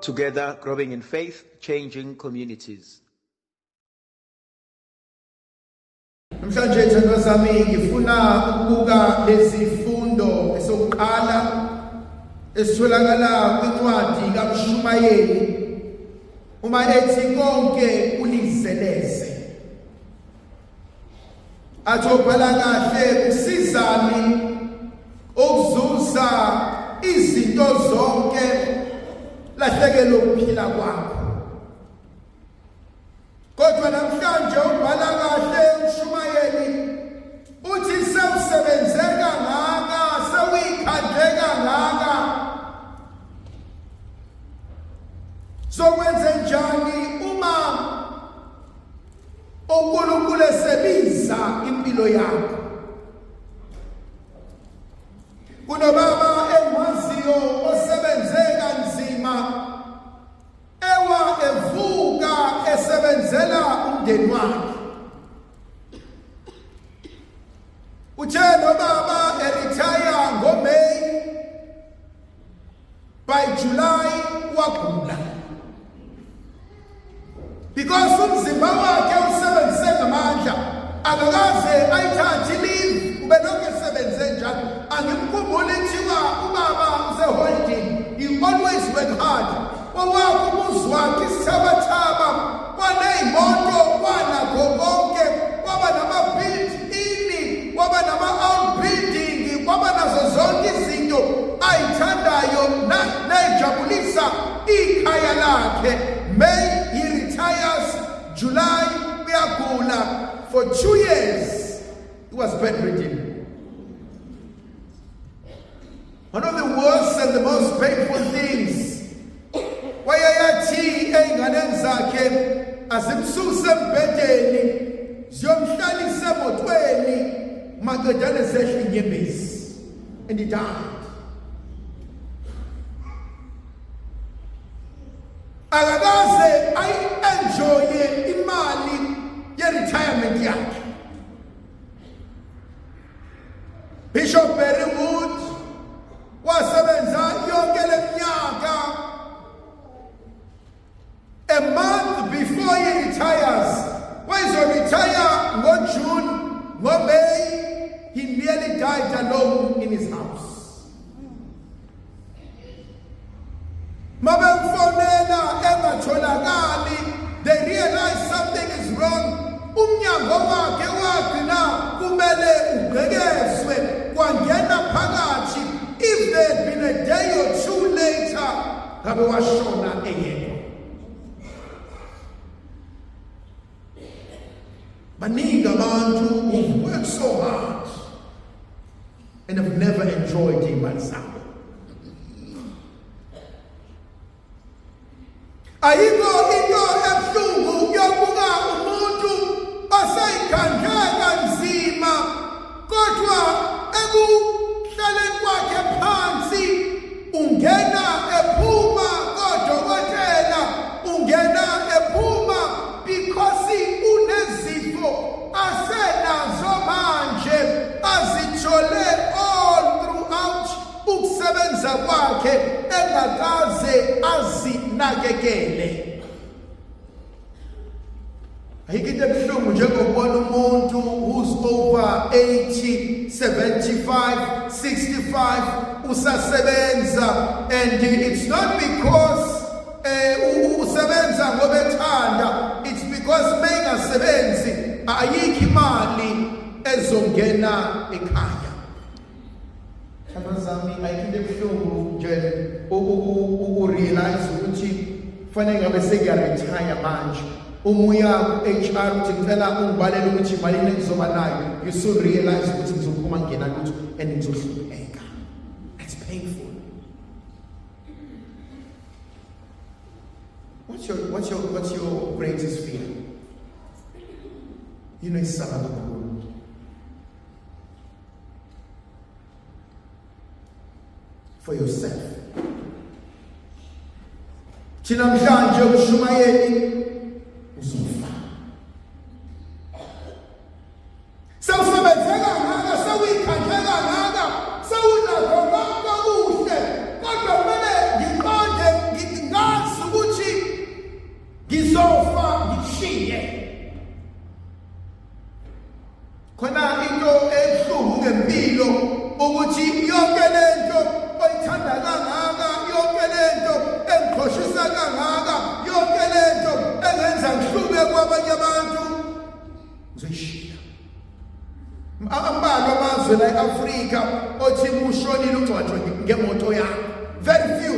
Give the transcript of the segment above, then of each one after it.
Together, growing in faith, changing communities. Namhlanje thandwa sami ngifuna ukubuka lezifundo esokuqala esitholakala kwincwadi kaMshumayeli uma ethi konke kulizeleze. Athobhala kahle usizani ukuzuza izinto zonke lahlekela ukuphila kwakho. Kodwa namhlanje ubhala kahle uMshumayeli uthi sewusebenze kangaka, sewuyikhandle kangaka, zokwenze njani uma uNkulunkulu esebiza impilo yakho? Kunobaba engimaziyo osebenze kanzima, ewa evuka esebenzela umndeni wakhe. Uthe nobaba eretire ngoMay, by July wagula. Because umzimba wakhe usebenzise ngamandla, akakaze ayithathe leave, ubelokhu esebenze njalo. Angimkhumbuli thiwa ubaba use-holding, he always worked hard. Wawakho umuzi wakhe isithabathaba, waney'moto, wanakho konke, waba nama-built-in, waba nama-outbuilding, waba nazo zonke izinto ayithandayo ney'jabulisa ikhaya lakhe. May he retires, July uyagula. For 2 years he was bedridden. One of the worst and the most painful things, wayeyathi ey'nganeni zakhe azimsuse embhedeni ziyomhlalisa emotweni maqedane zehla inyembezi, and he died. Akakaze ayi-enjoye imali ye-retirement yakhe. Bishop Berrywood wasebenza yonke leminyaka. A month before he retires, when he retire ngo-June, ngo-May, he nearly died alone in his house. Mabemfonela engatholakali, they realize something is wrong. Umnyango wakhe wagcina kumele ugqekezwe, kwangena phakathi. If there had been a day or two later, ngabe washona eyedwa. Baningi abantu who've worked so hard and have never enjoyed imali zabo. Ayikho into ebuhlungu yokubuka umuntu oseyikhandle kanzima, kodwa ekuhlaleni kwakhe phansi ungena ephuma kodokotela, ungena ephuma because unezifo asenazo manje azithole all throughout ukusebenza kwakhe engakaze azinakekele. Ayikho into ebuhlungu njengokubona umuntu who's over 80, 75, 65 usasebenza, and it's not because usebenza ngoba ethanda, it's because mengasebenzi ayikho imali ezongena ekhaya. Shamazami, ayikho into ebuhlungu nje ukurealize ukuthi kufanele ngabe sekuyaretire manje. Umuya ku-HR uthi ngicela ungibalele ukuthi imalini engizoba nayo, you soon realize ukuthi ngizophuma ngena lutho and ngizohlupheka. It's painful. What's your greatest fear? You know, isaba kakhulu. For yourself. Thina mhlanje uMshumayeli uzofa. Sewusebenze kangaka, sewuyikhandle kangaka, sewunakho konke kuhle, kodwa kumele ngiqonde ngazi amazwe la eAfrika othi ushonile ungcwatshwe ngemoto yakho. Very few.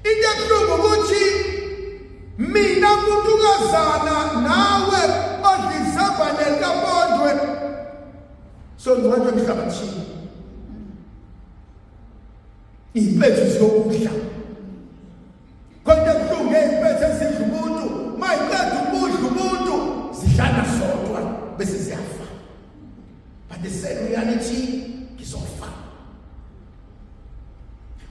Into ebuhlungu ukuthi mina kuntukazana nawe odlisabane likabondwe so ngcwatshwe emhlabathini. Impethu zokudla. Kodwa ebuhlungu impethu ezidla umuntu, mayiqeda ukudla umuntu zidlala sodwa bese ziyafa. But the sad reality ngizofa.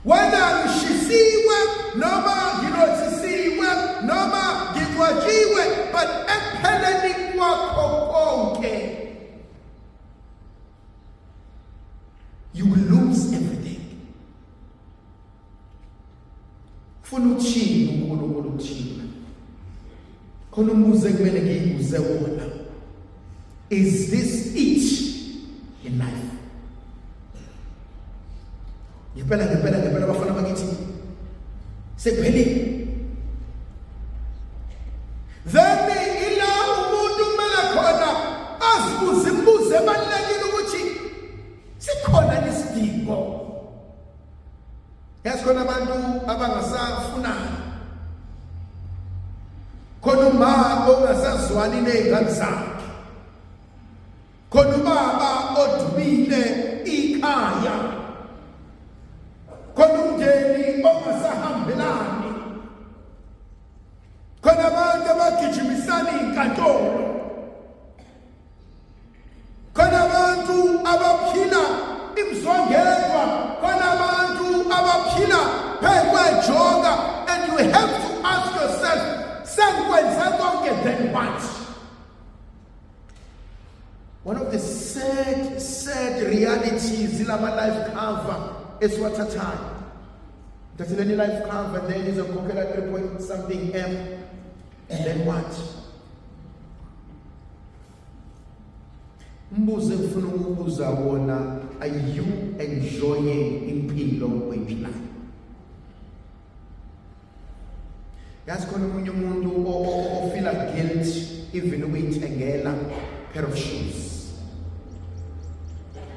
Whether ngishisiwe noma nginothisiwe noma ngigwajiwe, but ekupheleni kwakho konke you will lose everything. Funa uthini uNkulunkulu uthini? Khona umbuzo ekumele ngiyibuze wona. Is this it in life? Ngempela bafana bakithi sekuphelile. Then ila umuntu kumele khona azibuze imibuzo ebalulekile ukuthi sikhona isidingo. Yasikhona abantu abangasafunani. Khona umama ongasazwani nezingane zakhe. Khona ubaba odumile ikhaya. Khona umndeni ongasahambelani. Khona abantu abagijimisana inkantolo. Khona abantu abaphila imzwangedwa. Khona abantu abaphila phekwejoga. And you have to ask yourself, sengikwenza konke then what? One of the sad realities in our life cover is what a time. That's any life cover, and then is a coconut 3 something M, and then what? Mbuze mfuna ukubuza wona, are you enjoying impilo oyiphilayo? Yazi khona umunye umuntu ofila guilt even uyithengela pair of shoes.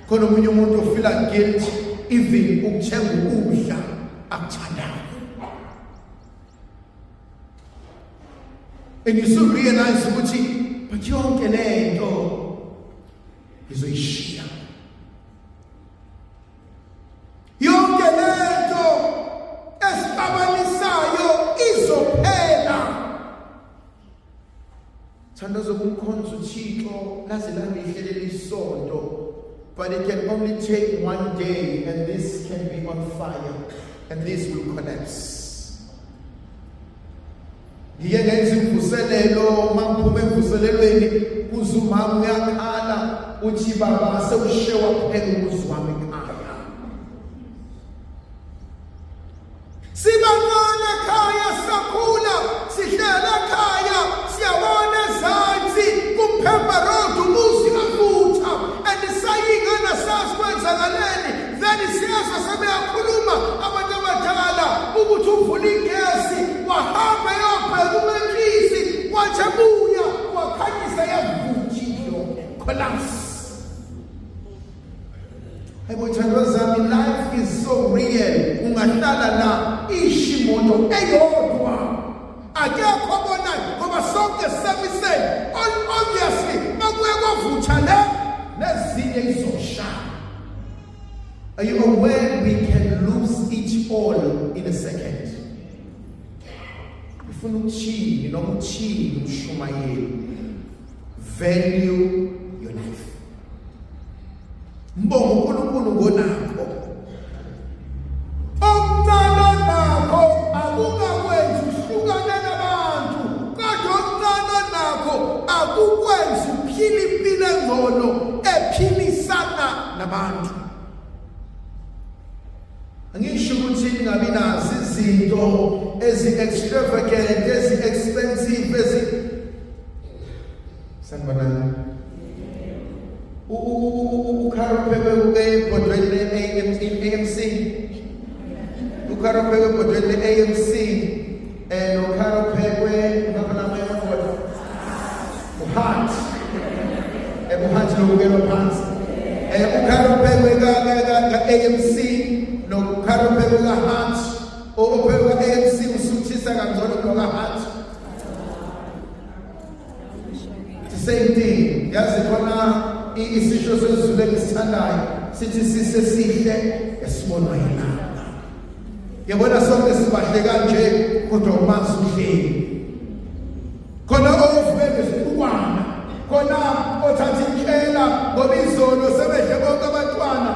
Khona umunye umuntu ofila guilt even ukuthenga ukudla akuthandayo. And you still realize ukuthi but yonke lento izoyishiya. Yonke lento esixabanisayo izophela. Thandaza kumkhonza uThixo laze langihlelele isonto. But it can only take one day and this can be on fire and this will collapse. Ngiye ngenza imvuselelo mangiphume emvuselelweni kuzumama uyakhala uthi baba sewushewa kuphela umuzi wami ekhaya. Sibancane ekhaya sakhula sihlela ekhaya siyabona ezansi kumphemba road umuzi kavutha and sayingana sasikwenzakaleni then siyazwa sebeyakhuluma abantu abadala ukuthi uvula igesi wahamba yobheka umehlisi wathi ebuya wakhanyisa yavuthiyo collapse. Zami, life is so real. Ungahlala la ishimoto eyodwa akekho obonayo ngoba sonke semisele obviously makuye kwavutha le nezinye izoshaya. Are you aware we can lose it all in a second? Ufuna ukuthini noma uthini ushumayeli. Value your life. Mbongo uNkulunkulu ngonakho. Omncane nakho akungakwenzi uhlukane nabantu. Kodwa omncane nakho akukwenzi uphile impilo engcono ephilisana nabantu. Angisho ukuthi ningabi nazo izinto ezi-extravagant, ezi-expensive, sanibonani. Ukharopheke ebhodweni le-AMC. Ukharopheke ebhodweni le-AMC. Ukharopheke uHart. ANC nokuphela kaHart ophela ANC usuthisa kangcono nokaHart. The same thing. Yazi khona isisho sezulu esithandayo sithi sisesihle esibonwa yilanga. Yabona sonke sibahle kanje kodwa umanzi uhleli. Khona ovele isibukwana. Khona othatha intshela ngoba izolo sebedle bonke abantwana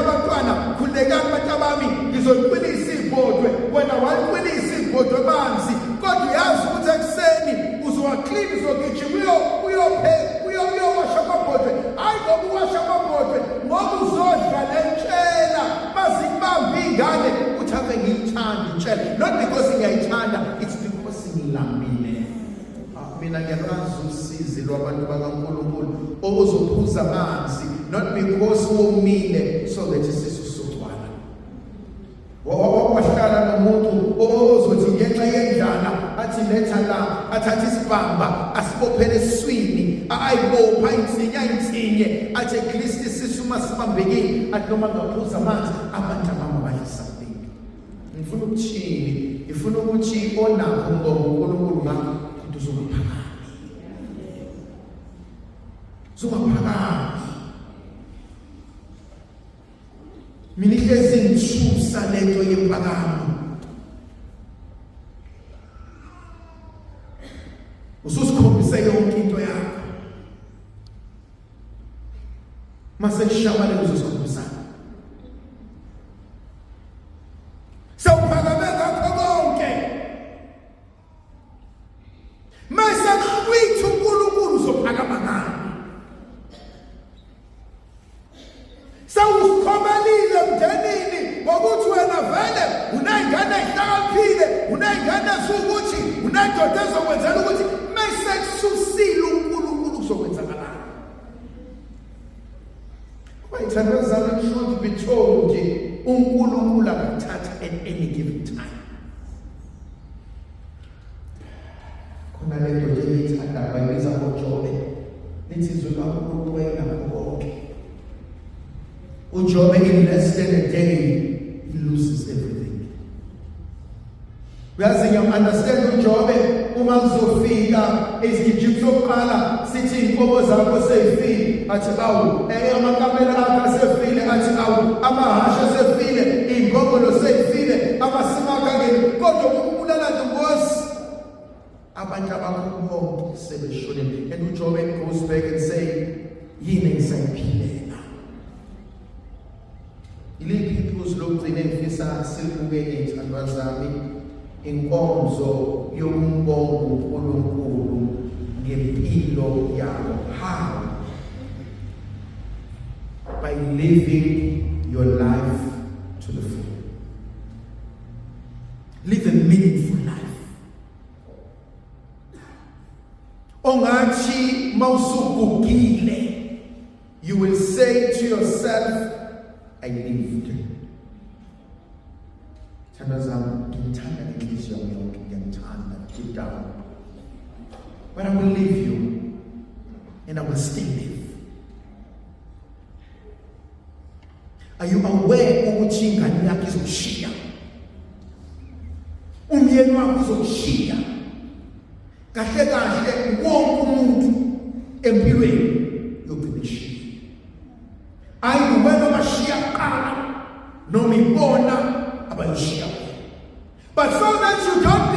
abantwana khulekani batabami ngizoqinisa ibhodwe wena waqinisa ibhodwe manzi kodwa uyazi ukuthi ekseni uzowaclean uzogijima uyowasha amabhodwe hayi ngoba uwasha amabhodwe ngoba uzodla le ntshela mazikubamba ingane uthi ave ngiyithanda intshela not because ngiyayithanda it's because ngilambile. Mina ngiyakwazi usizi lwabantu bakaNkulunkulu ozophuza amanzi not because womile so that isisu sogcwala. Wahlala nomuntu ozothi ngenxa yendlala athi letha la athatha isibamba asibophele eswini ayibopha insinye athi Kristu isisu masibambekile athi noma ngaphuza amanzi abantu abamabalisabeki. Ngifuna ukuthini ngifuna ukuthi onakho ngoNkulunkulu ngakho Zumaphakami. Mina ihlezi ngithusa lento yempakamo. Ususikhombise yonke into yakho. Mase kushabalala uzosikhombisana. Sawuphakame ngakho konke. Mase kuyithi uNkulunkulu uzophakama ngani? Sawusikhomelile mndenini ngokuthi wena vele unayingane ehlakaniphile, unayingane esukuthi unandoda ezokwenzela ukuthi mase kususile uNkulunkulu kuzokwenzakalani. Bayithandwa zami should be told uNkulunkulu akuthatha at any given time. Khona le nto eyithanda bayibiza ngoJobe. Lithi izwi kaNkulunkulu wayinakho konke. uJobe in less than a day he loses everything. Uyazi ngiyam-understand uJobe uma kuzofika isigijimi sokuqala sithi inkomo zakho seyifile athi awu amakamela akho asefile athi awu amahasha asefile iy'nkongolo seyifile amasimaka ngeni kodwa ukubulala njengosi abantu abakho bonke sebeshonile. And uJobe goes back and say yini ngisayiphilela. Iliphi iphuzu lokugcina engifisa silibukele izithandwa zami inkonzo yombongo uNkulunkulu ngempilo yakho. How? By living your life to the full. Live a meaningful life. Ongathi mawusugugile, you will say to yourself, I lived. Thandwa zami ngithanda inhliziyo yami yonke, ngiyamthanda deep down. But I will leave you and I will still live. Are you aware ukuthi ingane yakho izokushiya? Umyeni wakho uzokushiya. Kahle kahle wonke umuntu empilweni yokunishiya. Ayi wena mashiya kuqala noma ibona abayishiya. But so that you don't